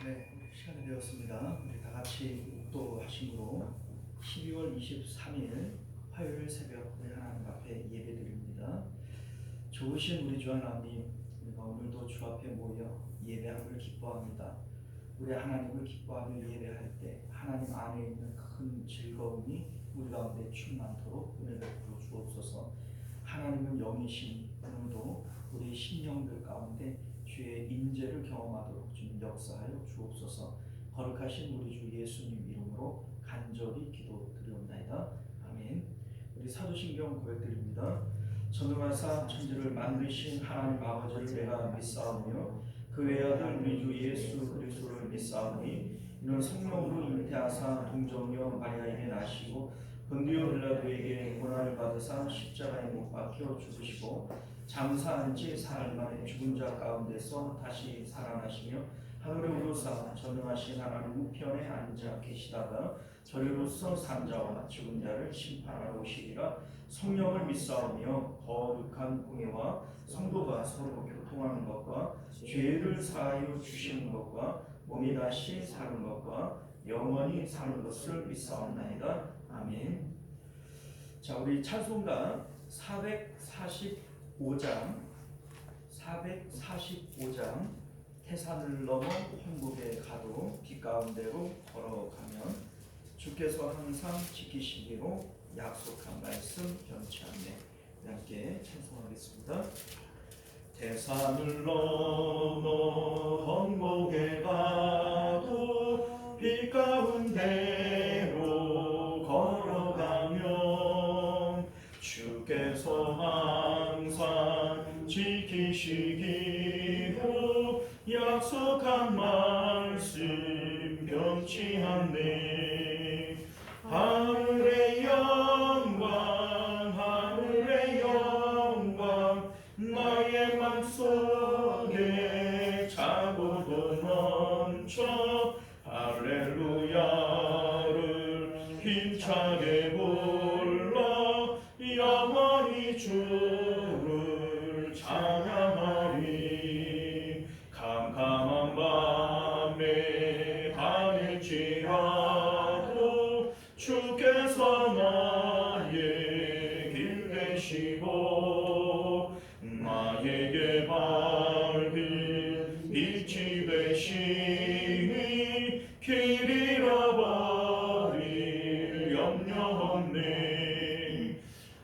네, 시간이 되었습니다. 우리 다 같이 묵도하심으로 12월 23일 화요일 새벽 우리 하나님 앞에 예배드립니다. 좋으신 우리 주 하나님, 우리가 오늘도 주 앞에 모여 예배함을 기뻐합니다. 우리 하나님을 기뻐하며 예배할 때 하나님 안에 있는 큰 즐거움이 우리 가운데 충만토록 은혜를 베풀어 주옵소서. 하나님은 영이시니 오늘도 우리 심령들 가운데 주의 임재를 경험하도록 주님 역사하여 주옵소서. 거룩하신 우리 주 예수님 이름으로 간절히 기도드리옵나이다. 아멘. 우리 사도신경 고백드립니다. 전능하사 천지를 만드신 하나님 아버지를 내가 믿사오며 그 외아들 우리 주 예수 그리스도를 믿사오니 이는 성령으로 잉태하사 동정녀 마리아에게 나시고 본디오 빌라도에게 고난을 받으사 십자가에 못 박혀 죽으시고 장사한 지 사흘 만에 죽은 자 가운데서 다시 살아나시며 하늘에 오르사 전능하신 하나님 우편에 앉아 계시다가 저리로서 산 자와 죽은 자를 심판하러 오시리라. 성령을 믿사오며 거룩한 공예와 성도가 서로 교통하는 것과 죄를 사하여 주시는 것과 몸이 다시 사는 것과 영원히 사는 것을 믿사옵나이다. 아멘. 자, 우리 찬송가 445장 태산을 넘어 천국에 가도 길 가운데로 걸어가면 주께서 항상 지키시기로 약속한 말씀 변치 않네. 함께 찬송하겠습니다. 태산을 넘어 천국에 가도 길 가운데로 걸어가면 주께서 항상 지키시기로 약속한 말씀 변치 않네. 하늘의 영광 나의 맘속에 차고도 넘쳐 할렐루야를 힘차게 불러 영원히 주를 찬양하리. 캄캄한 밤에 다닐지라도 주께서 나의 길 되시고 나에게 밝은 빛이 되시니 길 잃어버릴 염려 없네.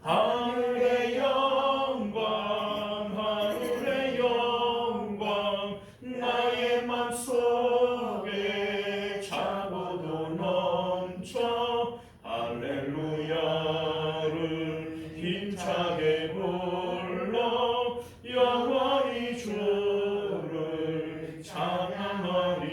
하늘의 영광 나의 맘속에 차고도 넘쳐 할렐루야를 힘차게 불러 영원히 주를 찬양하리.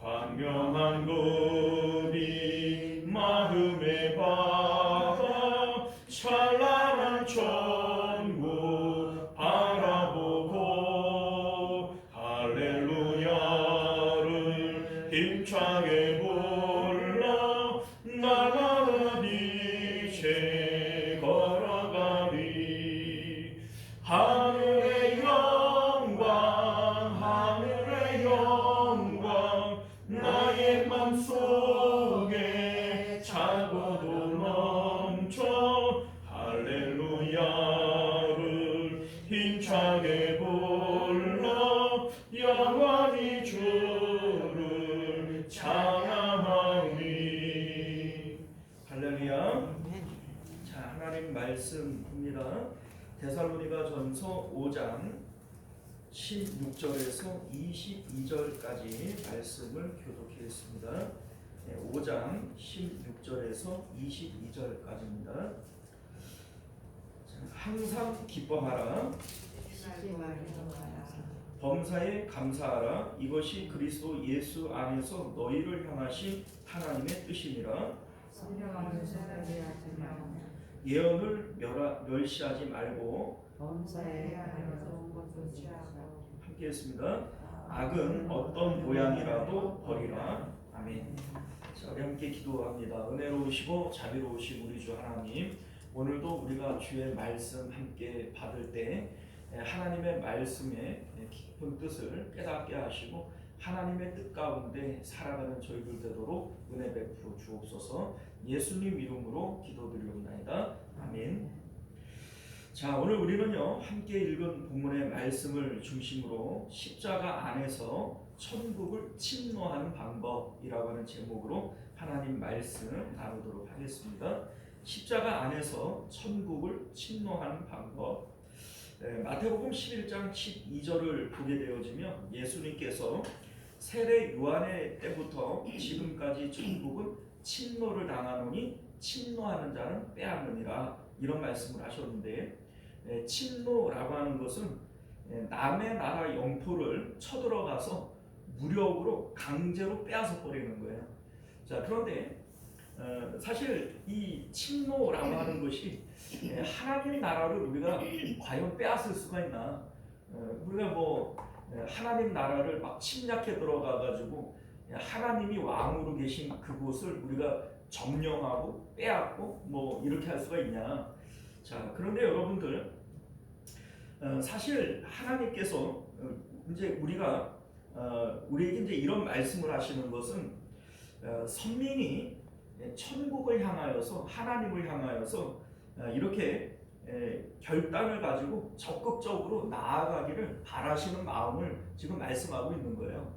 광명한 고비 마음에 받아 찬란한 천국 바라보고 할렐루야를 힘차게 불러 나가는 이제 걸어가리. 하늘의 영광 나의 맘속에 차고도 넘쳐 할렐루야를 힘차게 불러 영원히 주를 찬양하리. 할렐루야. 자, 하나님 말씀입니다. 데살로니가전서 5장 16절에서 22절까지 말씀을 교독하겠습니다. 5장 16절에서 22절까지입니다. 항상 기뻐하라. 범사에 감사하라. 이것이 그리스도 예수 안에서 너희를 향하신 하나님의 뜻이니라. 예언을 멸시하지 말고 함께 했습니다. 악은 어떤 모양이라도 버리라. 아멘. 자, 우리 함께 기도합니다. 은혜로우시고 자비로우신 우리 주 하나님, 오늘도 우리가 주의 말씀 함께 받을 때 하나님의 말씀의 깊은 뜻을 깨닫게 하시고 하나님의 뜻 가운데 살아가는 저희들 되도록 은혜 베풀어 주옵소서. 예수님 이름으로 기도드리옵나이다. 아멘. 자, 오늘 우리는요 함께 읽은 본문의 말씀을 중심으로 십자가 안에서 천국을 침노하는 방법이라고 하는 제목으로 하나님 말씀 나누도록 하겠습니다. 십자가 안에서 천국을 침노하는 방법. 마태복음 11장 12절을 보게 되어지면 예수님께서 세례 요한의 때부터 지금까지 천국은 침노를 당하노니 침노하는 자는 빼앗느니라, 이런 말씀을 하셨는데, 침노라고 하는 것은 남의 나라 영토를 쳐들어가서 무력으로 강제로 빼앗아 버리는 거예요. 자, 그런데 사실 이 침노라고 하는 것이 하나님의 나라를 우리가 과연 빼앗을 수가 있나? 우리가 뭐 하나님 나라를 막 침략해 들어가 가지고 하나님이 왕으로 계신 그곳을 우리가 점령하고 빼앗고 뭐 이렇게 할 수가 있냐? 자, 그런데 여러분들, 사실 하나님께서 이제 우리에게 이제 이런 말씀을 하시는 것은 선민이 천국을 향하여서 하나님을 향하여서 이렇게 결단을 가지고 적극적으로 나아가기를 바라시는 마음을 지금 말씀하고 있는 거예요.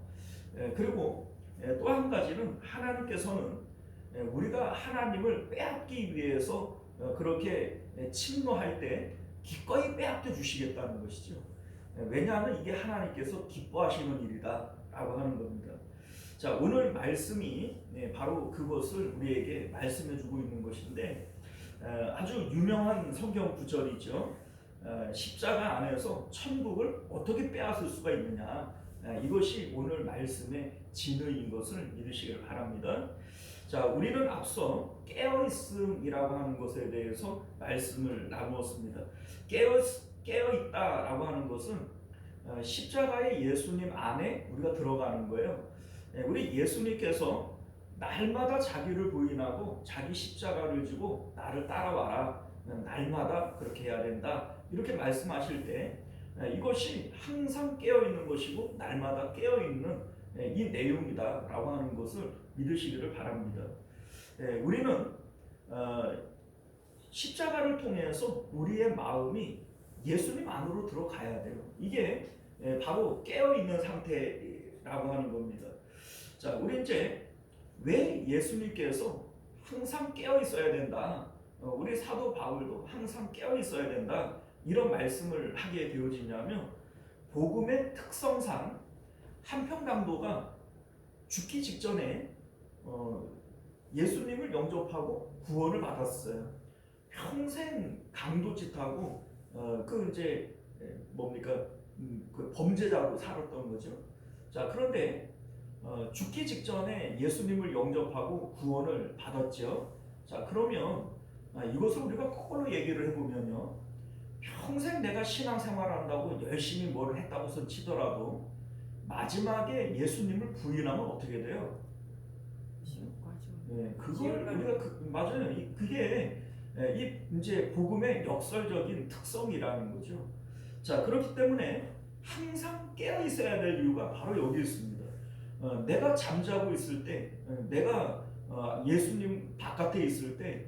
그리고 또 한 가지는 하나님께서는 우리가 하나님을 빼앗기 위해서 그렇게 침노할 때 기꺼이 빼앗겨 주시겠다는 것이죠. 왜냐하면 이게 하나님께서 기뻐하시는 일이다 라고 하는 겁니다. 자, 오늘 말씀이 바로 그것을 우리에게 말씀해 주고 있는 것인데, 아주 유명한 성경 구절이죠. 십자가 안에서 천국을 어떻게 빼앗을 수가 있느냐, 이것이 오늘 말씀의 진의인 것을 믿으시길 바랍니다. 자, 우리는 앞서 깨어있음이라고 하는 것에 대해서 말씀을 나누었습니다. 깨어있다라고 하는 것은 십자가의 예수님 안에 우리가 들어가는 거예요. 우리 예수님께서 날마다 자기를 부인하고 자기 십자가를 지고 나를 따라와라, 날마다 그렇게 해야 된다, 이렇게 말씀하실 때 이것이 항상 깨어있는 것이고 날마다 깨어있는 이 내용이다 라고 하는 것을 믿으시기를 바랍니다. 우리는 십자가를 통해서 우리의 마음이 예수님 안으로 들어가야 돼요. 이게 바로 깨어있는 상태라고 하는 겁니다. 자, 우리 이제 왜 예수님께서 항상 깨어 있어야 된다, 우리 사도 바울도 항상 깨어 있어야 된다, 이런 말씀을 하게 되어지냐면, 복음의 특성상 한평당도가 죽기 직전에 예수님을 영접하고 구원을 받았어요. 평생 강도짓하고 그 이제 뭡니까, 그 범죄자로 살았던 거죠. 자, 그런데 죽기 직전에 예수님을 영접하고 구원을 받았죠. 자, 그러면 이것을 우리가 거꾸로 얘기를 해보면요, 평생 내가 신앙생활한다고 열심히 뭘 했다고 치더라도 마지막에 예수님을 부인하면 어떻게 돼요? 그걸 우리가 맞아요. 그게 이제 복음의 역설적인 특성이라는 거죠. 자, 그렇기 때문에 항상 깨어 있어야 될 이유가 바로 여기 있습니다. 내가 잠자고 있을 때, 내가 예수님 바깥에 있을 때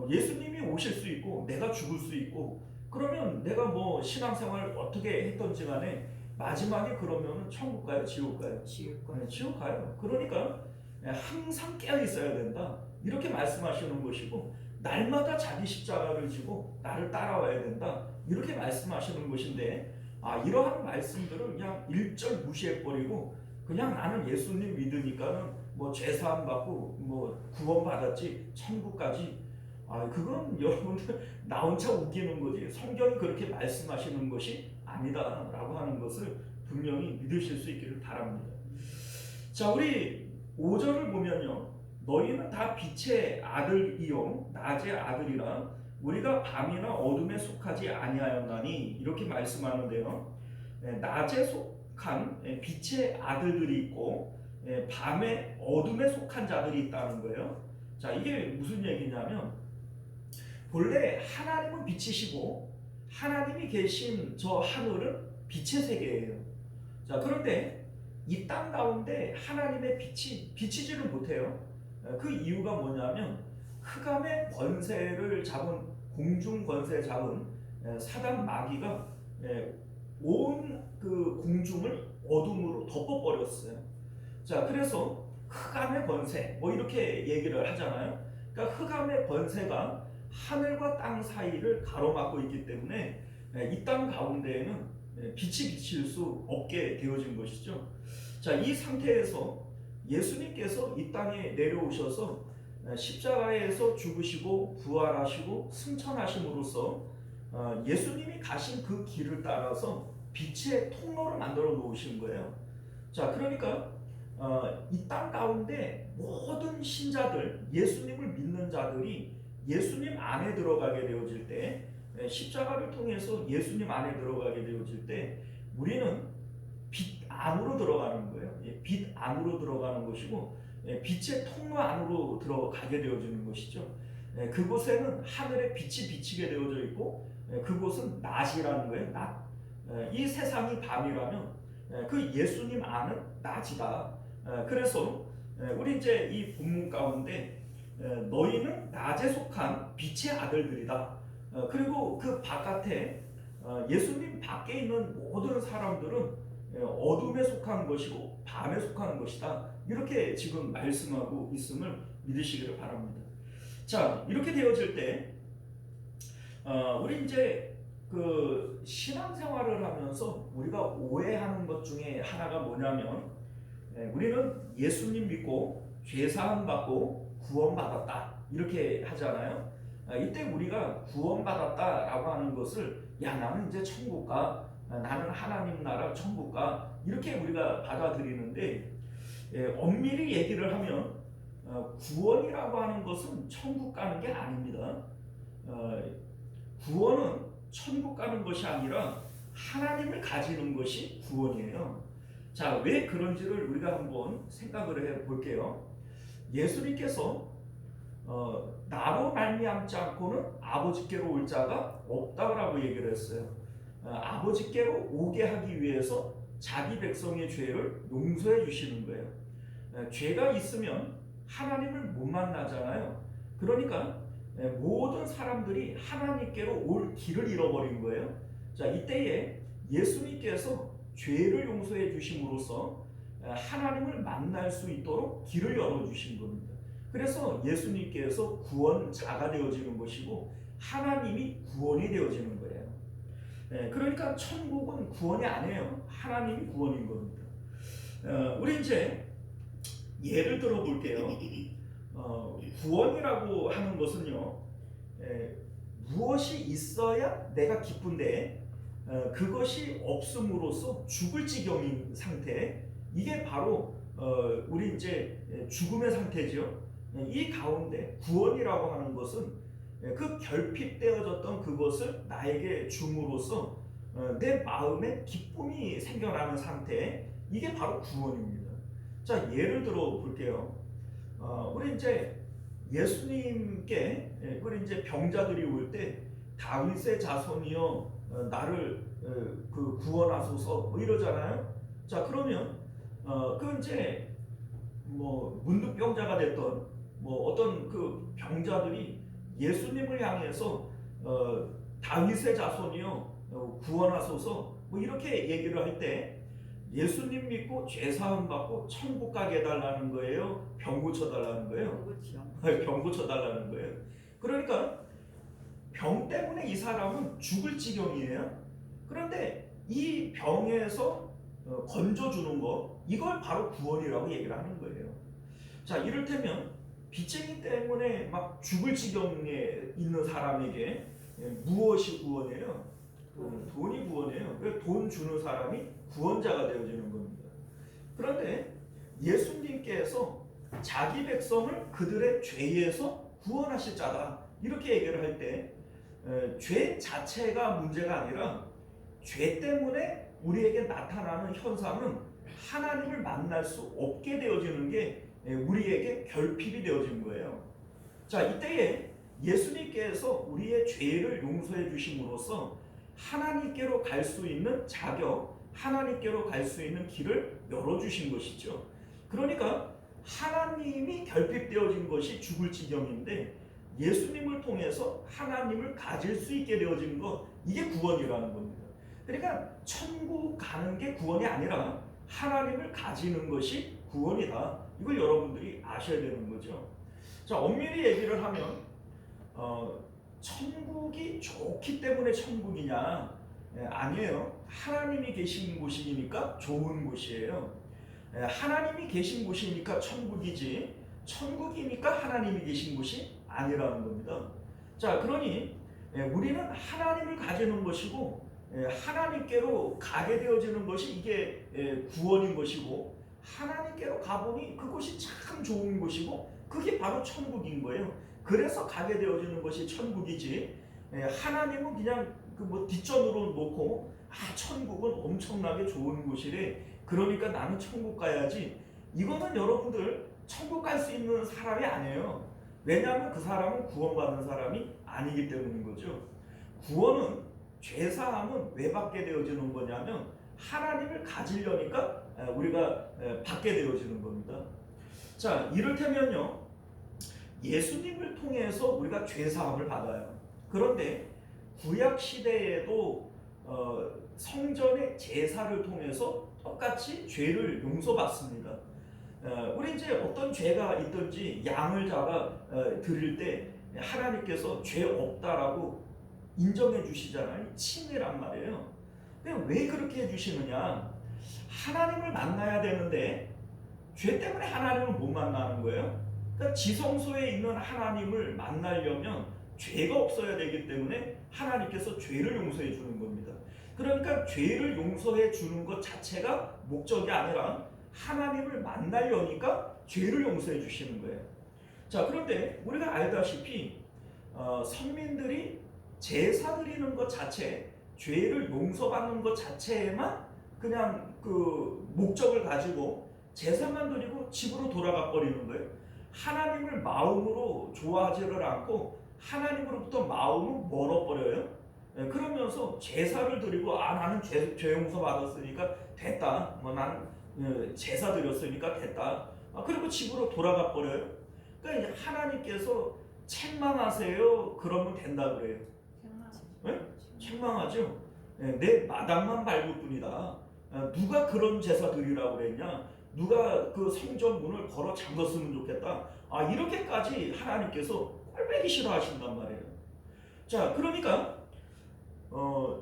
예수님이 오실 수 있고 내가 죽을 수 있고, 그러면 내가 뭐 신앙생활 어떻게 했던지 간에 마지막에 그러면 천국 가요, 지옥 가요? 지옥 가요. 그러니까 항상 깨어 있어야 된다, 이렇게 말씀하시는 것이고, 날마다 자기 십자가를 지고 나를 따라와야 된다, 이렇게 말씀하시는 것인데, 이러한 말씀들을 그냥 일절 무시해버리고 그냥 나는 예수님 믿으니까는 뭐 죄사함 받고 뭐 구원 받았지, 천국까지, 그건 여러분들 나 혼자 웃기는 거지, 성경이 그렇게 말씀하시는 것이 아니다 라고 하는 것을 분명히 믿으실 수 있기를 바랍니다. 자, 우리 5절을 보면요, 너희는 다 빛의 아들이요 낮의 아들이라 우리가 밤이나 어둠에 속하지 아니하였나니, 이렇게 말씀하는데요, 낮에 속한 빛의 아들들이 있고 밤에 어둠에 속한 자들이 있다는 거예요. 자, 이게 무슨 얘기냐면, 본래 하나님은 빛이시고 하나님이 계신 저 하늘은 빛의 세계예요. 자, 그런데 이 땅 가운데 하나님의 빛이 비치지를 못해요. 그 이유가 뭐냐면 흑암의 권세를 잡은 공중 권세 잡은 사단 마귀가 온 그 공중을 어둠으로 덮어버렸어요. 자, 그래서 흑암의 권세 뭐 이렇게 얘기를 하잖아요. 그러니까 흑암의 권세가 하늘과 땅 사이를 가로막고 있기 때문에 이 땅 가운데에는 빛이 비칠 수 없게 되어진 것이죠. 자, 이 상태에서 예수님께서 이 땅에 내려오셔서 십자가에서 죽으시고 부활하시고 승천하심으로써 예수님이 가신 그 길을 따라서 빛의 통로를 만들어 놓으신 거예요. 자, 그러니까 이 땅 가운데 모든 신자들, 예수님을 믿는 자들이 예수님 안에 들어가게 되어질 때, 십자가를 통해서 예수님 안에 들어가게 되어질 때 우리는 빛 안으로 들어가는 거예요. 빛 안으로 들어가는 것이고 빛의 통로 안으로 들어가게 되어지는 것이죠. 그곳에는 하늘의 빛이 비치게 되어져 있고 그곳은 낮이라는 거예요. 낮. 이 세상이 밤이라면 그 예수님 안은 낮이다. 그래서 우리 이제 이 본문 가운데 너희는 낮에 속한 빛의 아들들이다. 그리고 그 바깥에 예수님 밖에 있는 모든 사람들은 어둠에 속한 것이고 밤에 속한 것이다. 이렇게 지금 말씀하고 있음을 믿으시기를 바랍니다. 자, 이렇게 되어질 때 우리 이제 그 신앙생활을 하면서 우리가 오해하는 것 중에 하나가 뭐냐면 우리는 예수님 믿고 죄사함 받고 구원받았다 이렇게 하잖아요. 이때 우리가 구원받았다라고 하는 것을 야, 나는 이제 천국 가, 나는 하나님 나라 천국 가, 이렇게 우리가 받아들이는데 엄밀히 얘기를 하면 구원이라고 하는 것은 천국 가는 게 아닙니다. 구원은 천국 가는 것이 아니라 하나님을 가지는 것이 구원이에요. 자, 왜 그런지를 우리가 한번 생각을 해 볼게요. 예수님께서 나로 말미암지 않고는 아버지께로 올 자가 없다라고 얘기를 했어요. 아버지께로 오게 하기 위해서 자기 백성의 죄를 용서해 주시는 거예요. 죄가 있으면 하나님을 못 만나잖아요. 그러니까 모든 사람들이 하나님께로 올 길을 잃어버린 거예요. 자, 이때에 예수님께서 죄를 용서해 주심으로써 하나님을 만날 수 있도록 길을 열어주신 겁니다. 그래서 예수님께서 구원자가 되어지는 것이고 하나님이 구원이 되어지는 거예요. 그러니까 천국은 구원이 아니에요. 하나님이 구원인 겁니다. 우리 이제 예를 들어 볼게요. 구원이라고 하는 것은요, 무엇이 있어야 내가 기쁜데 그것이 없음으로써 죽을 지경인 상태, 이게 바로 우리 이제 죽음의 상태죠. 이 가운데 구원이라고 하는 것은 그 결핍되어졌던 그것을 나에게 줌으로써 내 마음에 기쁨이 생겨나는 상태, 이게 바로 구원입니다. 자, 예를 들어 볼게요. 우리 이제 예수님께 우리 이제 병자들이 올 때 다윗의 자손이여 나를 그 구원하소서 뭐 이러잖아요. 자, 그러면 그 이제 뭐 문득병자가 됐던 뭐 어떤 그 병자들이 예수님을 향해서 다윗의 자손이여 구원하소서 뭐 이렇게 얘기를 할 때 예수님 믿고 죄사함 받고 천국 가게 해달라는 거예요? 병 고쳐달라는 거예요? 병 고쳐달라는 거예요. 그러니까 병 때문에 이 사람은 죽을 지경이에요. 그런데 이 병에서 건져주는 거, 이걸 바로 구원이라고 얘기를 하는 거예요. 자, 이를테면 빚쟁이 때문에 막 죽을 지경에 있는 사람에게 무엇이 구원이에요? 돈이 구원이에요. 돈 주는 사람이 구원자가 되어지는 겁니다. 그런데 예수님께서 자기 백성을 그들의 죄에서 구원하실 자다 이렇게 얘기를 할 때 죄 자체가 문제가 아니라 죄 때문에 우리에게 나타나는 현상은 하나님을 만날 수 없게 되어지는 게 우리에게 결핍이 되어진 거예요. 자, 이때에 예수님께서 우리의 죄를 용서해 주심으로써 하나님께로 갈 수 있는 자격, 하나님께로 갈 수 있는 길을 열어주신 것이죠. 그러니까 하나님이 결핍되어진 것이 죽을 지경인데 예수님을 통해서 하나님을 가질 수 있게 되어진 것, 이게 구원이라는 겁니다. 그러니까 천국 가는 게 구원이 아니라 하나님을 가지는 것이 구원이다. 이걸 여러분들이 아셔야 되는 거죠. 자, 엄밀히 얘기를 하면 천국이 좋기 때문에 천국이냐? 아니에요. 하나님이 계신 곳이니까 좋은 곳이에요. 하나님이 계신 곳이니까 천국이지, 천국이니까 하나님이 계신 곳이 아니라는 겁니다. 자, 그러니 우리는 하나님을 가지는 것이고 하나님께로 가게 되어지는 것이 이게 구원인 것이고, 하나님께로 가보니 그곳이 참 좋은 곳이고 그게 바로 천국인 거예요. 그래서 가게 되어지는 것이 천국이지, 하나님은 그냥 그 뭐 뒷전으로 놓고 천국은 엄청나게 좋은 곳이래, 그러니까 나는 천국 가야지, 이거는 여러분들 천국 갈 수 있는 사람이 아니에요. 왜냐하면 그 사람은 구원받는 사람이 아니기 때문인 거죠. 구원은, 죄사함은 왜 받게 되어지는 거냐면 하나님을 가지려니까 우리가 받게 되어지는 겁니다. 자, 이를테면요, 예수님을 통해서 우리가 죄사함을 받아요. 그런데 구약 시대에도 성전의 제사를 통해서 똑같이 죄를 용서받습니다. 우리 이제 어떤 죄가 있든지 양을 잡아 드릴 때 하나님께서 죄 없다라고 인정해 주시잖아요. 칭의란 말이에요. 근데 왜 그렇게 해주시느냐? 하나님을 만나야 되는데 죄 때문에 하나님을 못 만나는 거예요. 그러니까 지성소에 있는 하나님을 만나려면 죄가 없어야 되기 때문에 하나님께서 죄를 용서해 주는 겁니다. 그러니까 죄를 용서해 주는 것 자체가 목적이 아니라 하나님을 만나려니까 죄를 용서해 주시는 거예요. 자, 그런데 우리가 알다시피 선민들이 제사 드리는 것 자체, 죄를 용서받는 것 자체에만 그냥 그 목적을 가지고 제사만 드리고 집으로 돌아가 버리는 거예요. 하나님을 마음으로 좋아하지를 않고 하나님으로부터 마음은 멀어버려요. 그러면서 제사를 드리고 나는 죄 용서 받았으니까 됐다, 뭐 나는 제사 드렸으니까 됐다, 그리고 집으로 돌아가 버려요. 그러니까 이제 하나님께서 책망하세요 그러면 된다 그래요. 책망하죠. 내 마당만 밟을 뿐이다. 누가 그런 제사 드리라고 그랬냐? 누가 그 성전 문을 걸어 잠갔으면 좋겠다. 이렇게까지 하나님께서 꼴보기 싫어하신단 말이에요. 자, 그러니까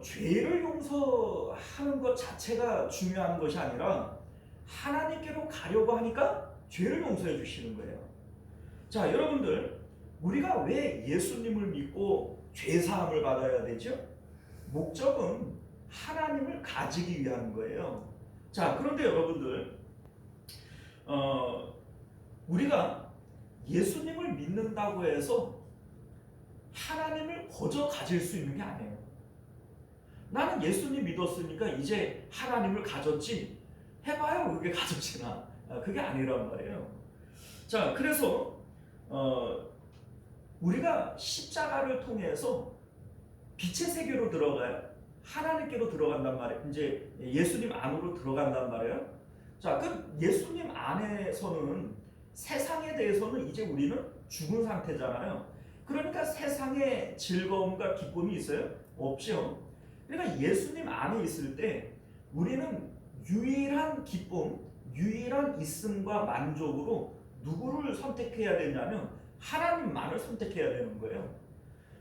죄를 용서하는 것 자체가 중요한 것이 아니라 하나님께로 가려고 하니까 죄를 용서해 주시는 거예요. 자, 여러분들, 우리가 왜 예수님을 믿고 죄사함을 받아야 되죠? 목적은 하나님을 가지기 위한 거예요. 자, 그런데 여러분들, 우리가 예수님을 믿는다고 해서 하나님을 거저 가질 수 있는 게 아니에요. 나는 예수님 믿었으니까 이제 하나님을 가졌지, 해봐요 그게 가졌지나, 그게 아니란 말이에요. 자, 그래서 우리가 십자가를 통해서 빛의 세계로 들어가요. 하나님께로 들어간단 말이에요. 이제 예수님 안으로 들어간단 말이에요. 자, 그 예수님 안에서는 세상에 대해서는 이제 우리는 죽은 상태잖아요. 그러니까 세상에 즐거움과 기쁨이 있어요? 없죠. 그러니까 예수님 안에 있을 때 우리는 유일한 기쁨, 유일한 있음과 만족으로 누구를 선택해야 되냐면 하나님만을 선택해야 되는 거예요.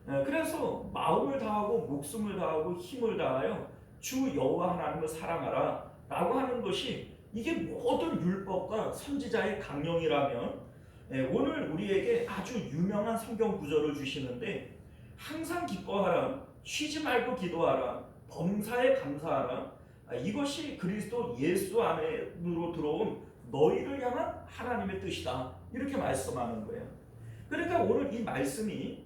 그래서 마음을 다하고 목숨을 다하고 힘을 다하여 주 여호와 하나님을 사랑하라 라고 하는 것이, 이게 모든 율법과 선지자의 강령이라면 오늘 우리에게 아주 유명한 성경 구절을 주시는데, 항상 기뻐하라, 쉬지 말고 기도하라, 범사에 감사하라, 이것이 그리스도 예수 안으로 들어온 너희를 향한 하나님의 뜻이다, 이렇게 말씀하는 거예요. 그러니까 오늘 이 말씀이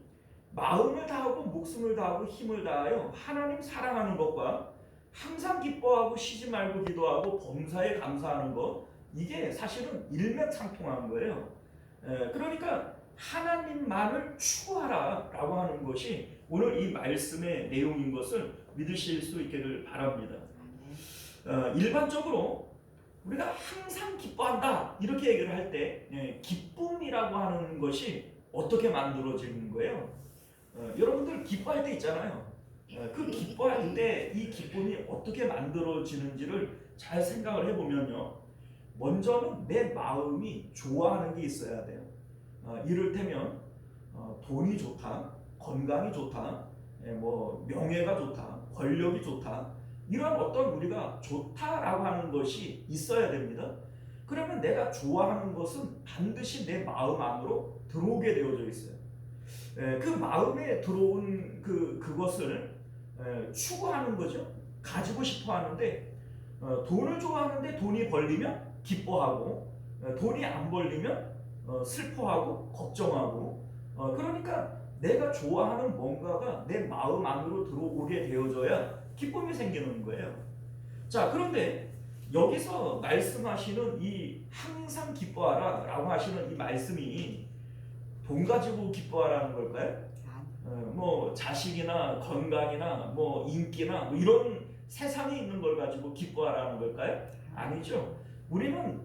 마음을 다하고 목숨을 다하고 힘을 다하여 하나님 사랑하는 것과 항상 기뻐하고 쉬지 말고 기도하고 범사에 감사하는 것, 이게 사실은 일맥상통한 거예요. 그러니까 하나님만을 추구하라 라고 하는 것이 오늘 이 말씀의 내용인 것을 믿으실 수 있기를 바랍니다. 일반적으로 우리가 항상 기뻐한다 이렇게 얘기를 할 때 기쁨이라고 하는 것이 어떻게 만들어지는 거예요? 여러분들 기뻐할 때 있잖아요. 그 기뻐할 때 이 기쁨이 어떻게 만들어지는지를 잘 생각을 해보면요. 먼저는 내 마음이 좋아하는 게 있어야 돼요. 이를테면 돈이 좋다, 건강이 좋다, 뭐 명예가 좋다, 권력이 좋다, 이런 어떤 우리가 좋다라고 하는 것이 있어야 됩니다. 그러면 내가 좋아하는 것은 반드시 내 마음 안으로 들어오게 되어져 있어요. 그 마음에 들어온 그것을 추구하는 거죠. 가지고 싶어 하는데 돈을 좋아하는데 돈이 벌리면 기뻐하고 돈이 안 벌리면 슬퍼하고 걱정하고 그러니까 내가 좋아하는 뭔가가 내 마음 안으로 들어오게 되어져야 기쁨이 생기는 거예요. 자, 그런데 여기서 말씀하시는 이 항상 기뻐하라 라고 하시는 이 말씀이 돈 가지고 기뻐하라는 걸까요? 뭐 자식이나 건강이나 뭐 인기나 뭐 이런 세상에 있는 걸 가지고 기뻐하라는 걸까요? 아니죠. 우리는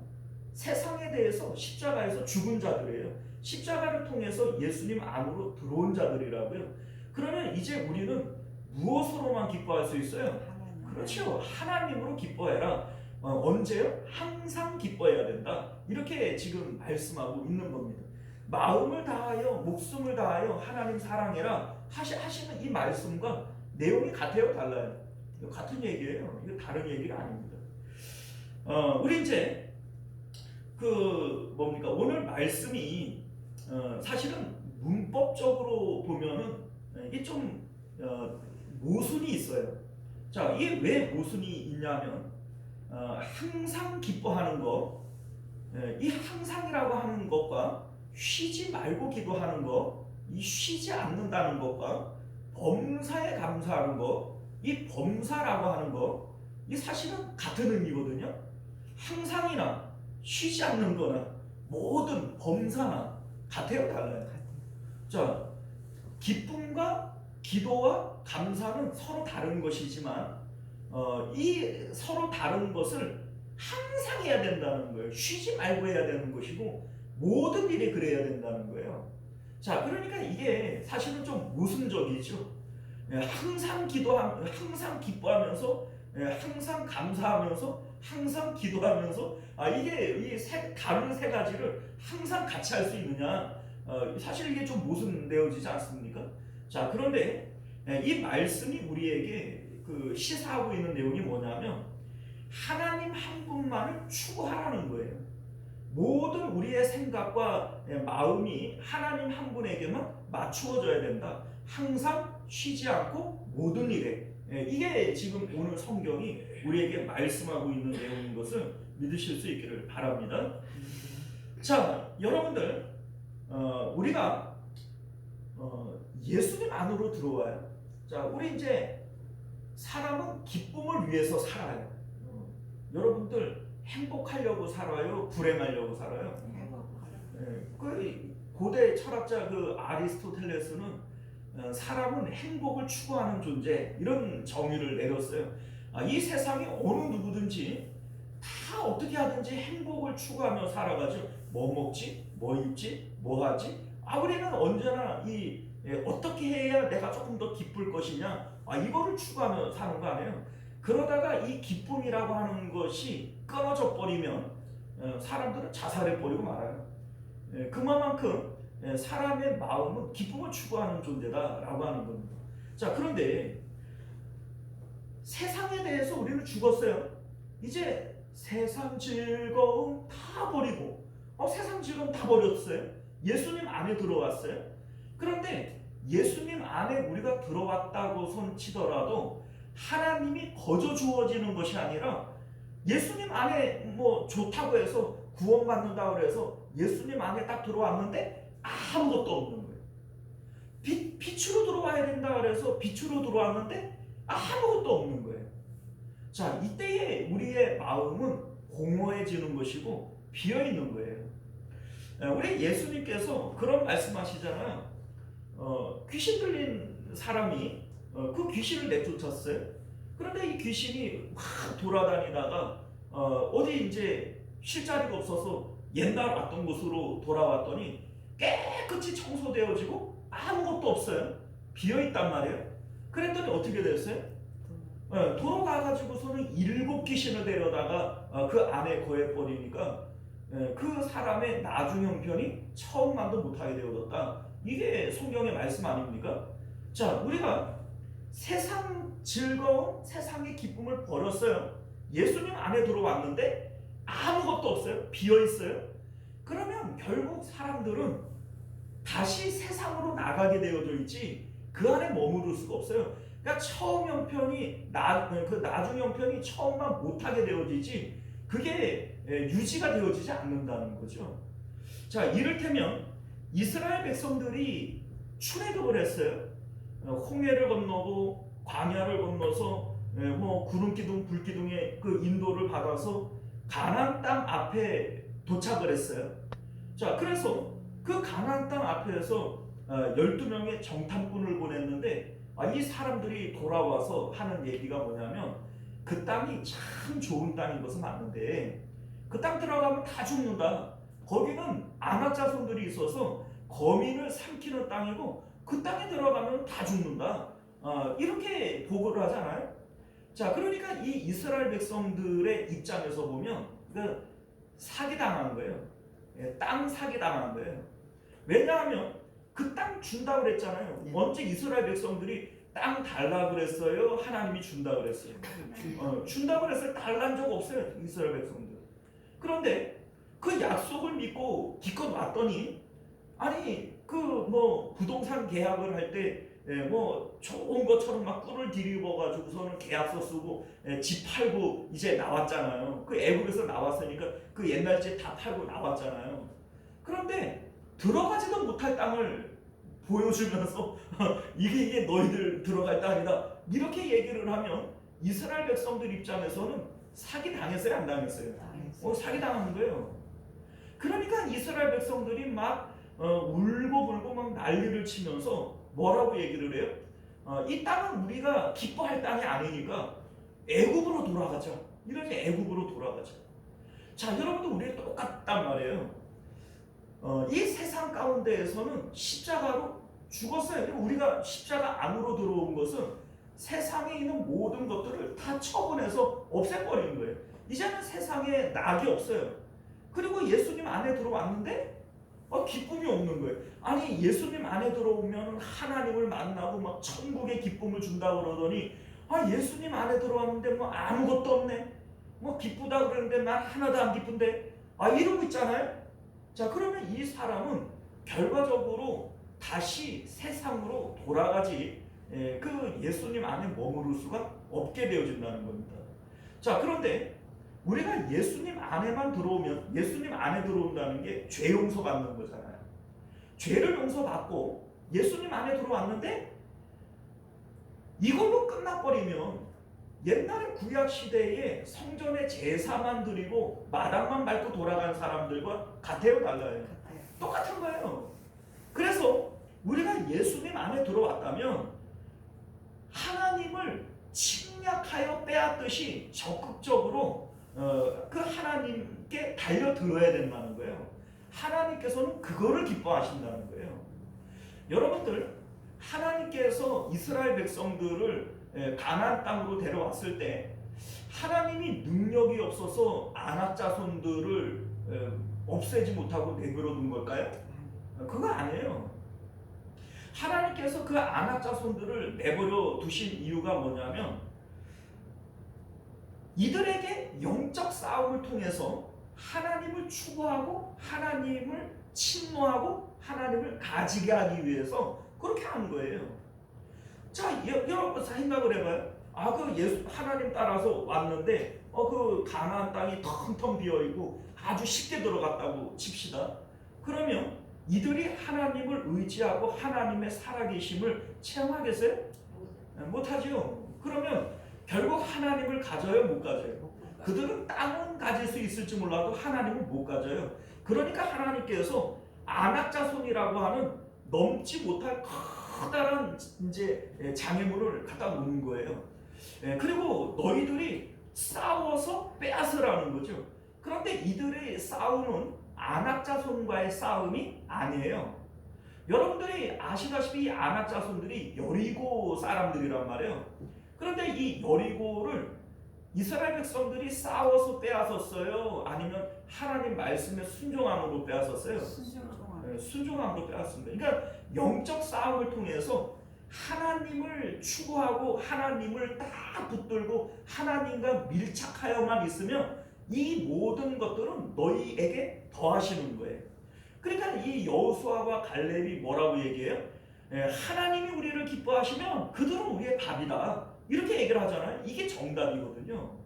세상에 대해서 십자가에서 죽은 자들이에요. 십자가를 통해서 예수님 안으로 들어온 자들이라고요. 그러면 이제 우리는 무엇으로만 기뻐할 수 있어요? 그렇죠. 하나님으로 기뻐해라. 언제요? 항상 기뻐해야 된다. 이렇게 지금 말씀하고 있는 겁니다. 마음을 다하여 목숨을 다하여 하나님 사랑해라 하시는 이 말씀과 내용이 같아요, 달라요? 같은 얘기예요. 이거 다른 얘기가 아닙니다. 우리 이제 뭡니까 오늘 말씀이 사실은 문법적으로 보면은 이게 좀 모순이 있어요. 자, 이게 왜 모순이 있냐면 항상 기뻐하는 것, 이 항상이라고 하는 것과 쉬지 말고 기도하는 것, 이 쉬지 않는다는 것과 범사에 감사하는 것, 이 범사라고 하는 것, 이 사실은 같은 의미거든요. 항상이나 쉬지 않는 거나 모든 범사나 같아요, 달라요? 자, 기쁨과 기도와 감사는 서로 다른 것이지만 이 서로 다른 것을 항상 해야 된다는 거예요. 쉬지 말고 해야 되는 것이고 모든 일이 그래야 된다는 거예요. 자, 그러니까 이게 사실은 좀 모순적이죠. 항상 항상 기뻐하면서, 항상 감사하면서, 항상 기도하면서, 이게 다른 세 가지를 항상 같이 할 수 있느냐? 사실 이게 좀 모순되어지지 않습니까? 자, 그런데 이 말씀이 우리에게 시사하고 있는 내용이 뭐냐면 하나님 한 분만을 추구하라는 거예요. 모든 우리의 생각과 마음이 하나님 한 분에게만 맞추어져야 된다. 항상 쉬지 않고 모든 일에. 이게 지금 오늘 성경이 우리에게 말씀하고 있는 내용인 것을 믿으실 수 있기를 바랍니다. 자, 여러분들 우리가 예수님 안으로 들어와요. 자, 우리 이제 사람은 기쁨을 위해서 살아요. 여러분들 행복하려고 살아요? 불행하려고 살아요? 고대 철학자 아리스토텔레스는 사람은 행복을 추구하는 존재 이런 정의를 내렸어요. 이 세상에 어느 누구든지 다 어떻게 하든지 행복을 추구하며 살아가죠. 뭐 먹지? 뭐 입지? 뭐 하지? 우리는 언제나 어떻게 해야 내가 조금 더 기쁠 것이냐 이거를 추구하며 사는 거 아니에요. 그러다가 이 기쁨이라고 하는 것이 끊어져 버리면 사람들은 자살해 버리고 말아요. 그만큼 사람의 마음은 기쁨을 추구하는 존재다라고 하는 겁니다. 자, 그런데 세상에 대해서 우리는 죽었어요. 이제 세상 즐거움 다 버리고 세상 즐거움 다 버렸어요. 예수님 안에 들어왔어요. 그런데 예수님 안에 우리가 들어왔다고 손 치더라도 하나님이 거저 주어지는 것이 아니라 예수님 안에 뭐 좋다고 해서 구원받는다고 해서 예수님 안에 딱 들어왔는데 아무것도 없는 거예요. 빛으로 들어와야 된다 그래서 빛으로 들어왔는데 아무것도 없는 거예요. 자, 이때에 우리의 마음은 공허해지는 것이고 비어있는 거예요. 우리 예수님께서 그런 말씀하시잖아요. 귀신 들린 사람이 그 귀신을 내쫓았어요. 그런데 이 귀신이 막 돌아다니다가 어디 이제 쉴 자리가 없어서 옛날 왔던 곳으로 돌아왔더니 깨끗이 청소되어지고 아무것도 없어요. 비어있단 말이에요. 그랬더니 어떻게 됐어요? 돌아가가지고서는 7 귀신을 데려다가 그 안에 거해버리니까 그 사람의 나중 형편이 처음만도 못하게 되어졌다. 이게 성경의 말씀 아닙니까? 자, 우리가 세상 즐거움, 세상의 기쁨을 버렸어요. 예수님 안에 들어왔는데 아무것도 없어요. 비어있어요. 그러면 결국 사람들은 다시 세상으로 나가게 되어져 있지 그 안에 머무를 수가 없어요. 그러니까 처음 형편이 그 나중 형편이 처음만 못하게 되어지지 그게 유지가 되어지지 않는다는 거죠. 자, 이를테면 이스라엘 백성들이 출애굽을 했어요. 홍해를 건너고 광야를 건너서 뭐 구름기둥 불기둥의 그 인도를 받아서 가나안 땅 앞에 도착을 했어요. 자, 그래서 그 가나안 땅 앞에서 12명의 정탐꾼을 보냈는데 이 사람들이 돌아와서 하는 얘기가 뭐냐면 그 땅이 참 좋은 땅인 것은 맞는데 그 땅 들어가면 다 죽는다. 거기는 아낙 자손들이 있어서 거민을 삼키는 땅이고 그 땅에 들어가면 다 죽는다. 이렇게 보고를 하잖아요. 자, 그러니까 이 이스라엘 백성들의 입장에서 보면 사기당한 거예요. 땅 사기당한 거예요. 왜냐하면 그 땅 준다고 그랬잖아요. 네. 언제 이스라엘 백성들이 땅 달라 그랬어요? 하나님이 준다 그랬어요? 준다 그랬어요? 달란 적 없어요, 이스라엘 백성들. 그런데 그 약속을 믿고 기껏 왔더니 아니 그 뭐 부동산 계약을 할 때 뭐 좋은 것처럼 막 꿀을 뒤집어 가지고서는 계약서 쓰고 집 팔고 이제 나왔잖아요. 그 애국에서 나왔으니까 그 옛날 집 다 팔고 나왔잖아요. 그런데 들어가지도 못할 땅을 보여주면서 이게 너희들 들어갈 땅이다 이렇게 얘기를 하면 이스라엘 백성들 입장에서는 사기 당했어요, 안 당했어요? 사기 당한 거예요. 그러니까 이스라엘 백성들이 막 울고불고 막 난리를 치면서 뭐라고 얘기를 해요? 이 땅은 우리가 기뻐할 땅이 아니니까 애굽으로 돌아가자. 이러지, 애굽으로 돌아가자. 자, 여러분도 우리 똑같단 말이에요. 이 세상 가운데에서는 십자가로 죽었어요. 우리가 십자가 안으로 들어온 것은 세상에 있는 모든 것들을 다 처분해서 없애버리는 거예요. 이제는 세상에 낙이 없어요. 그리고 예수님 안에 들어왔는데 기쁨이 없는 거예요. 아니 예수님 안에 들어오면 하나님을 만나고 막 천국의 기쁨을 준다고 그러더니 예수님 안에 들어왔는데 뭐 아무것도 없네. 뭐 기쁘다 그러는데 난 하나도 안 기쁜데 이러고 있잖아요. 자, 그러면 이 사람은 결과적으로 다시 세상으로 돌아가지 그 예수님 안에 머무를 수가 없게 되어진다는 겁니다. 자, 그런데 우리가 예수님 안에만 들어오면 예수님 안에 들어온다는 게 죄 용서받는 거잖아요. 죄를 용서받고 예수님 안에 들어왔는데 이걸로 끝나버리면 옛날에 구약시대에 성전에 제사만 드리고 마당만 밟고 돌아간 사람들과 같아요, 달라요? 똑같은 거예요. 그래서 우리가 예수님 안에 들어왔다면 하나님을 침략하여 빼앗듯이 적극적으로 그 하나님께 달려들어야 된다는 거예요. 하나님께서는 그거를 기뻐하신다는 거예요. 여러분들, 하나님께서 이스라엘 백성들을 가나안 땅으로 데려왔을 때 하나님이 능력이 없어서 아낙 자손들을 없애지 못하고 내버려 둔 걸까요? 그거 아니에요. 하나님께서 그 아낙 자손들을 내버려 두신 이유가 뭐냐면 이들에게 영적 싸움을 통해서 하나님을 추구하고 하나님을 침노하고 하나님을 가지게 하기 위해서 그렇게 한 거예요. 자, 여러분 생각을 해봐요. 그 하나님 따라서 왔는데 그 가나안 땅이 텅텅 비어있고 아주 쉽게 들어갔다고 칩시다. 그러면 이들이 하나님을 의지하고 하나님의 살아계심을 체험하겠어요? 못하죠. 그러면 결국 하나님을 가져요, 못 가져요? 그들은 땅은 가질 수 있을지 몰라도 하나님은 못 가져요. 그러니까 하나님께서 아낙 자손이라고 하는 넘지 못할 커다란 이제 장애물을 갖다 놓는 거예요. 그리고 너희들이 싸워서 빼앗으라는 거죠. 그런데 이들의 싸움은 아낙 자손과의 싸움이 아니에요. 여러분들이 아시다시피 이 아낙 자손들이 여리고 사람들이란 말이에요. 그런데 이 여리고를 이스라엘 백성들이 싸워서 빼앗았어요? 아니면 하나님 말씀에 순종함으로 빼앗았어요? 순종함으로 빼앗습니다. 그러니까 영적 싸움을 통해서 하나님을 추구하고 하나님을 딱 붙들고 하나님과 밀착하여만 있으면 이 모든 것들은 너희에게 더하시는 거예요. 그러니까 이 여호수아와 갈렙이 뭐라고 얘기해요? 하나님이 우리를 기뻐하시면 그들은 우리의 답이다. 이렇게 얘기를 하잖아요. 이게 정답이거든요.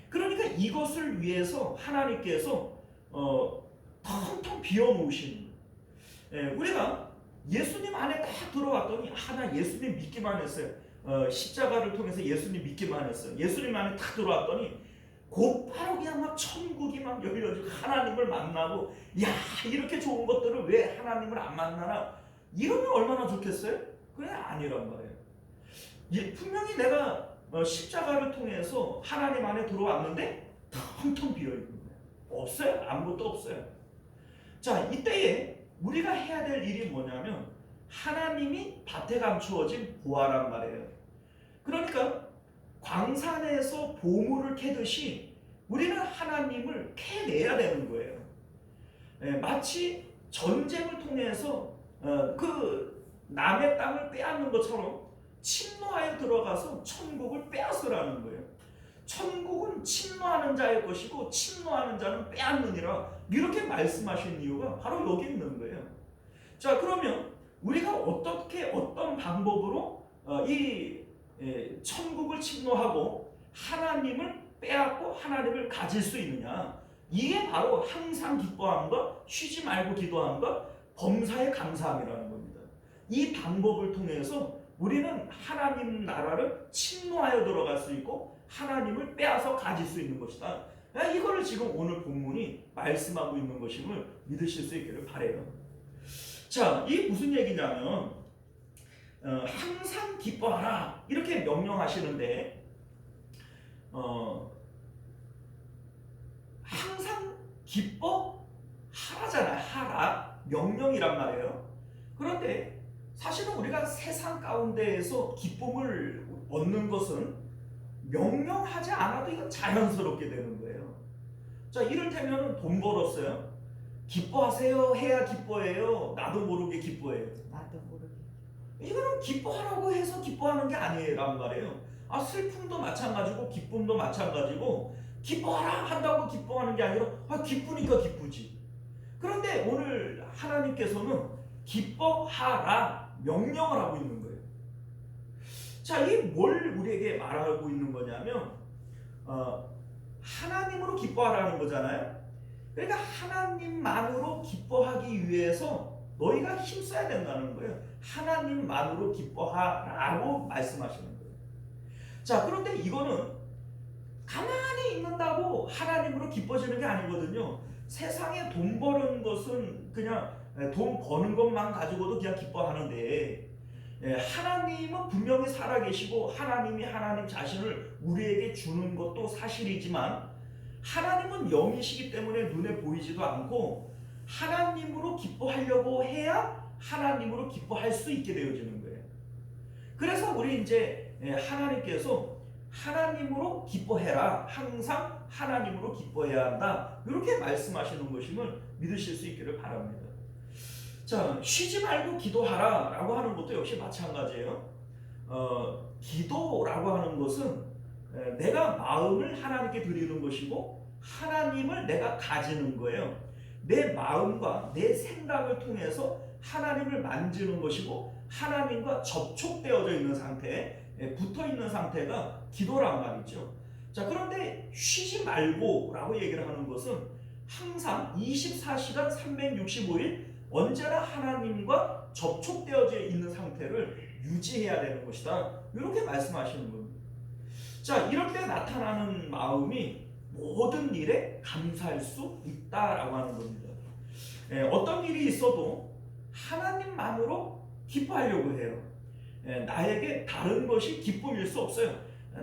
그러니까 이것을 위해서 하나님께서 텅텅 비워놓으신 우리가 예수님 안에 딱 들어왔더니 나 예수님 믿기만 했어요. 십자가를 통해서 예수님 믿기만 했어요. 예수님 안에 딱 들어왔더니 곧바로 그냥 막 천국이 막 열려지고 하나님을 만나고 야 이렇게 좋은 것들을 왜 하나님을 안 만나나 이러면 얼마나 좋겠어요? 그래 아니란 말이에요. 분명히 내가 십자가를 통해서 하나님 안에 들어왔는데 텅텅 비어있는 거예요. 없어요. 아무것도 없어요. 자 이때에 우리가 해야 될 일이 뭐냐면 하나님이 밭에 감추어진 보화란 말이에요. 그러니까 광산에서 보물을 캐듯이 우리는 하나님을 캐내야 되는 거예요. 마치 전쟁을 통해서 그 남의 땅을 빼앗는 것처럼 침노하여 들어가서 천국을 빼앗으라는 거예요. 천국은 침노하는 자의 것이고 침노하는 자는 빼앗느니라 이렇게 말씀하신 이유가 바로 여기 있는 거예요. 자 그러면 우리가 어떤 방법으로 이 천국을 침노하고 하나님을 빼앗고 하나님을 가질 수 있느냐 이게 바로 항상 기뻐함과 쉬지 말고 기도함과 범사에 감사함이라는 겁니다. 이 방법을 통해서 우리는 하나님 나라를 침노하여 들어갈 수 있고 하나님을 빼앗아 가질 수 있는 것이다. 이거를 지금 오늘 본문이 말씀하고 있는 것임을 믿으실 수 있기를 바라요. 자, 이게 무슨 얘기냐면 항상 기뻐하라 이렇게 명령하시는데 항상 기뻐하라잖아요. 하라 명령이란 말이에요. 그런데 사실은 우리가 세상 가운데에서 기쁨을 얻는 것은 명령하지 않아도 이건 자연스럽게 되는 거예요. 자, 이를테면 돈 벌었어요. 기뻐하세요 해야 기뻐해요. 나도 모르게 기뻐해요. 나도 모르게. 이거는 기뻐하라고 해서 기뻐하는 게 아니란 말이에요. 슬픔도 마찬가지고 기쁨도 마찬가지고 기뻐하라 한다고 기뻐하는 게 아니라 기쁘니까 기쁘지. 그런데 오늘 하나님께서는 기뻐하라 명령을 하고 있는 거예요. 자, 이게 뭘 우리에게 말하고 있는 거냐면 하나님으로 기뻐하라는 거잖아요. 그러니까 하나님만으로 기뻐하기 위해서 너희가 힘써야 된다는 거예요. 하나님만으로 기뻐하라고 말씀하시는 거예요. 자, 그런데 이거는 가만히 있는다고 하나님으로 기뻐지는 게 아니거든요. 세상에 돈 버는 것은 그냥 돈 버는 것만 가지고도 그냥 기뻐하는데 하나님은 분명히 살아계시고 하나님이 하나님 자신을 우리에게 주는 것도 사실이지만 하나님은 영이시기 때문에 눈에 보이지도 않고 하나님으로 기뻐하려고 해야 하나님으로 기뻐할 수 있게 되어지는 거예요. 그래서 우리 이제 하나님께서 하나님으로 기뻐해라. 항상 하나님으로 기뻐해야 한다. 이렇게 말씀하시는 것임을 믿으실 수 있기를 바랍니다. 자, 쉬지 말고 기도하라 라고 하는 것도 역시 마찬가지예요. 기도라고 하는 것은 내가 마음을 하나님께 드리는 것이고 하나님을 내가 가지는 거예요. 내 마음과 내 생각을 통해서 하나님을 만지는 것이고 하나님과 접촉되어져 있는 상태, 붙어 있는 상태가 기도란 말이죠. 자, 그런데 쉬지 말고 라고 얘기를 하는 것은 항상 24시간 365일 언제나 하나님과 접촉되어져 있는 상태를 유지해야 되는 것이다. 이렇게 말씀하시는 겁니다. 자, 이럴 때 나타나는 마음이 모든 일에 감사할 수 있다라고 하는 겁니다. 어떤 일이 있어도 하나님만으로 기뻐하려고 해요. 나에게 다른 것이 기쁨일 수 없어요.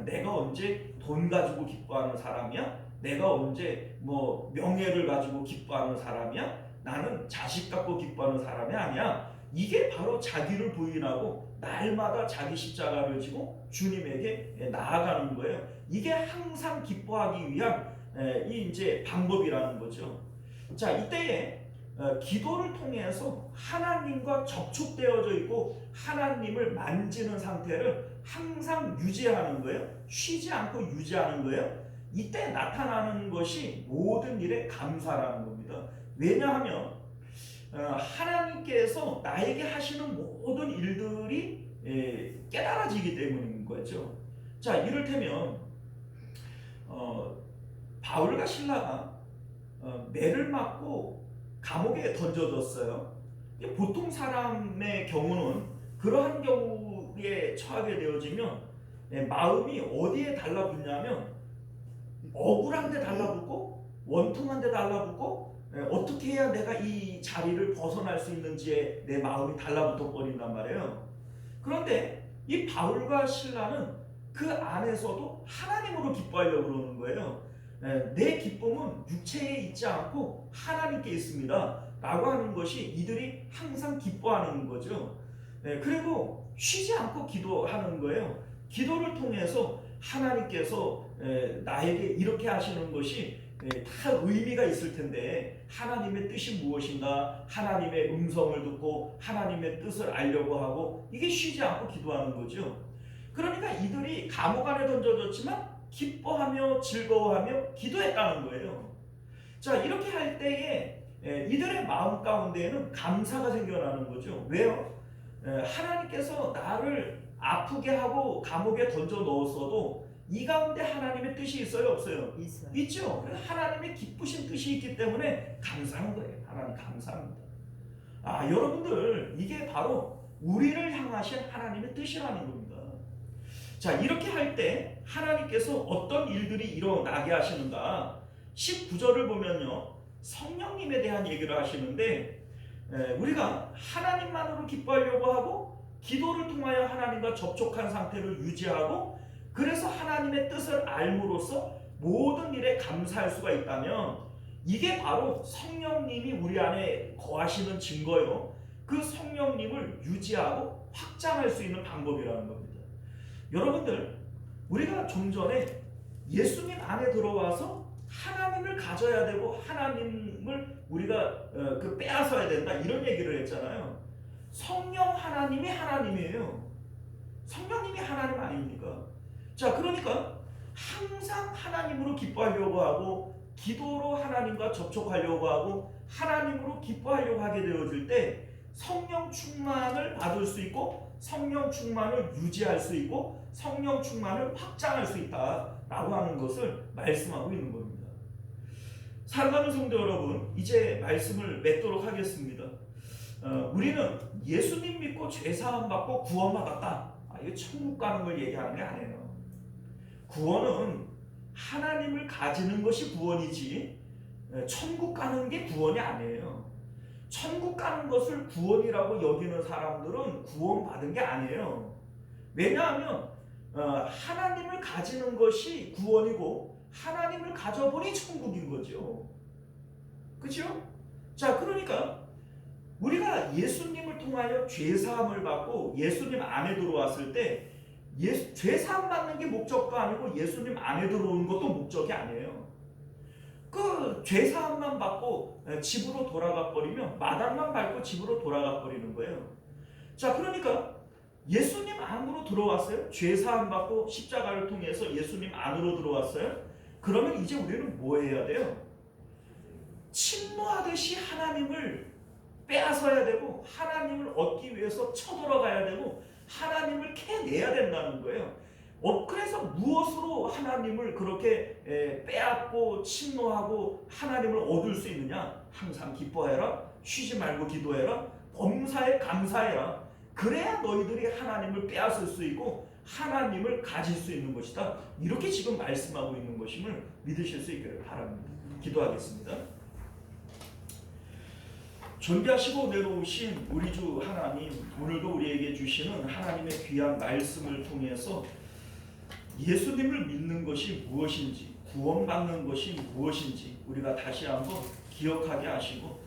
내가 언제 돈 가지고 기뻐하는 사람이야? 내가 언제 뭐 명예를 가지고 기뻐하는 사람이야? 나는 자식 갖고 기뻐하는 사람이 아니야. 이게 바로 자기를 부인하고 날마다 자기 십자가를 지고 주님에게 나아가는 거예요. 이게 항상 기뻐하기 위한 이 이제 방법이라는 거죠. 자, 이때에 기도를 통해서 하나님과 접촉되어져 있고 하나님을 만지는 상태를 항상 유지하는 거예요. 쉬지 않고 유지하는 거예요. 이때 나타나는 것이 모든 일에 감사라는 겁니다. 왜냐하면 하나님께서 나에게 하시는 모든 일들이 깨달아지기 때문인 거죠. 자, 이를테면 바울과 신라가 매를 맞고 감옥에 던져졌어요. 보통 사람의 경우는 그러한 경우에 처하게 되어지면 마음이 어디에 달라붙냐면 억울한 데 달라붙고 원통한 데 달라붙고 어떻게 해야 내가 이 자리를 벗어날 수 있는지에 내 마음이 달라붙어 버린단 말이에요. 그런데 이 바울과 신라는 그 안에서도 하나님으로 기뻐하려고 그러는 거예요. 내 기쁨은 육체에 있지 않고 하나님께 있습니다 라고 하는 것이 이들이 항상 기뻐하는 거죠. 그리고 쉬지 않고 기도하는 거예요. 기도를 통해서 하나님께서 나에게 이렇게 하시는 것이 다 의미가 있을 텐데 하나님의 뜻이 무엇인가, 하나님의 음성을 듣고 하나님의 뜻을 알려고 하고, 이게 쉬지 않고 기도하는 거죠. 그러니까 이들이 감옥 안에 던져졌지만 기뻐하며 즐거워하며 기도했다는 거예요. 자, 이렇게 할 때에 이들의 마음 가운데에는 감사가 생겨나는 거죠. 왜요? 하나님께서 나를 아프게 하고 감옥에 던져 넣었어도 이 가운데 하나님의 뜻이 있어요, 없어요? 있어요. 있죠. 하나님의 기쁘신 뜻이 있기 때문에 감사한 거예요. 하나님 감사합니다. 여러분들, 이게 바로 우리를 향하신 하나님의 뜻이라는 겁니다. 자, 이렇게 할 때 하나님께서 어떤 일들이 일어나게 하시는가? 19절을 보면요, 성령님에 대한 얘기를 하시는데 우리가 하나님만으로 기뻐하려고 하고 기도를 통하여 하나님과 접촉한 상태를 유지하고, 그래서 하나님의 뜻을 알므로써 모든 일에 감사할 수가 있다면, 이게 바로 성령님이 우리 안에 거하시는 증거요, 그 성령님을 유지하고 확장할 수 있는 방법이라는 겁니다. 여러분들, 우리가 좀 전에 예수님 안에 들어와서 하나님을 가져야 되고 하나님을 우리가 빼앗아야 된다, 이런 얘기를 했잖아요. 성령 하나님이 하나님이에요. 성령님이 하나님 아닙니까? 자, 그러니까 항상 하나님으로 기뻐하려고 하고 기도로 하나님과 접촉하려고 하고 하나님으로 기뻐하려고 하게 되어질 때 성령 충만을 받을 수 있고 성령 충만을 유지할 수 있고 성령 충만을 확장할 수 있다라고 하는 것을 말씀하고 있는 겁니다. 사랑하는 성도 여러분, 이제 말씀을 맺도록 하겠습니다. 우리는 예수님 믿고 죄사함 받고 구원받았다, 이거 천국 가는 걸 얘기하는 게 아니에요. 구원은 하나님을 가지는 것이 구원이지 천국 가는 게 구원이 아니에요. 천국 가는 것을 구원이라고 여기는 사람들은 구원받은 게 아니에요. 왜냐하면 하나님을 가지는 것이 구원이고 하나님을 가져보니 천국인 거죠. 그렇죠? 자, 그러니까 우리가 예수님을 통하여 죄사함을 받고 예수님 안에 들어왔을 때 죄사함 받는 게 목적도 아니고 예수님 안에 들어오는 것도 목적이 아니에요. 그 죄사함만 받고 집으로 돌아가 버리면, 마당만 밟고 집으로 돌아가 버리는 거예요. 자, 그러니까 예수님 안으로 들어왔어요. 죄사함 받고 십자가를 통해서 예수님 안으로 들어왔어요. 그러면 이제 우리는 뭐 해야 돼요? 침노하듯이 하나님을 빼앗아야 되고 하나님을 얻기 위해서 쳐들어가야 되고 하나님을 캐내야 된다는 거예요. 그래서 무엇으로 하나님을 그렇게 빼앗고 침노하고 하나님을 얻을 수 있느냐? 항상 기뻐해라, 쉬지 말고 기도해라, 범사에 감사해라. 그래야 너희들이 하나님을 빼앗을 수 있고 하나님을 가질 수 있는 것이다, 이렇게 지금 말씀하고 있는 것임을 믿으실 수 있기를 바랍니다. 기도하겠습니다. 존귀하시고 내려오신 우리 주 하나님, 오늘도 우리에게 주시는 하나님의 귀한 말씀을 통해서 예수님을 믿는 것이 무엇인지, 구원받는 것이 무엇인지 우리가 다시 한번 기억하게 하시고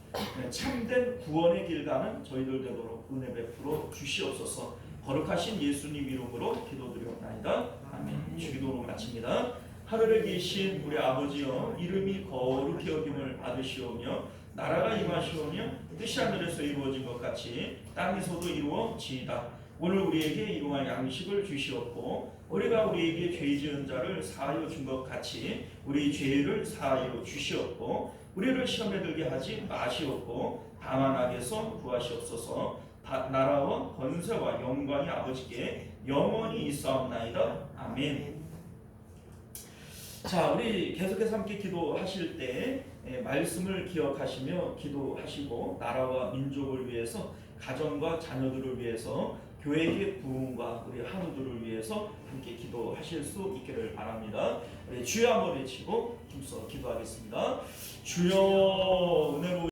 참된 구원의 길 가는 저희들 되도록 은혜 베풀어 주시옵소서. 거룩하신 예수님 이름으로 기도드리옵나이다. 아멘. 주기도로 마칩니다. 하늘에 계신 우리 아버지여, 이름이 거룩히 여김을 받으시오며 나라가 임하시오며 뜻이 하늘에서 이루어진 것 같이 땅에서도 이루어지이다. 오늘 우리에게 일용할 양식을 주시옵고 우리가 우리에게 죄 지은 자를 사하여 준 것 같이 우리 죄를 사하여 주시옵고 우리를 시험에 들게 하지 마시옵고 다만 악에서 구하시옵소서. 나라와 권세와 영광이 아버지께 영원히 있사옵나이다. 아멘. 자, 우리 계속해서 함께 기도하실 때 말씀을 기억하시며 기도하시고 나라와 민족을 위해서, 가정과 자녀들을 위해서, 교회의 부흥과 우리 하루들을 위해서 함께 기도하실 수 있기를 바랍니다. 주여 한번 외치고 힘써 기도하겠습니다. 주여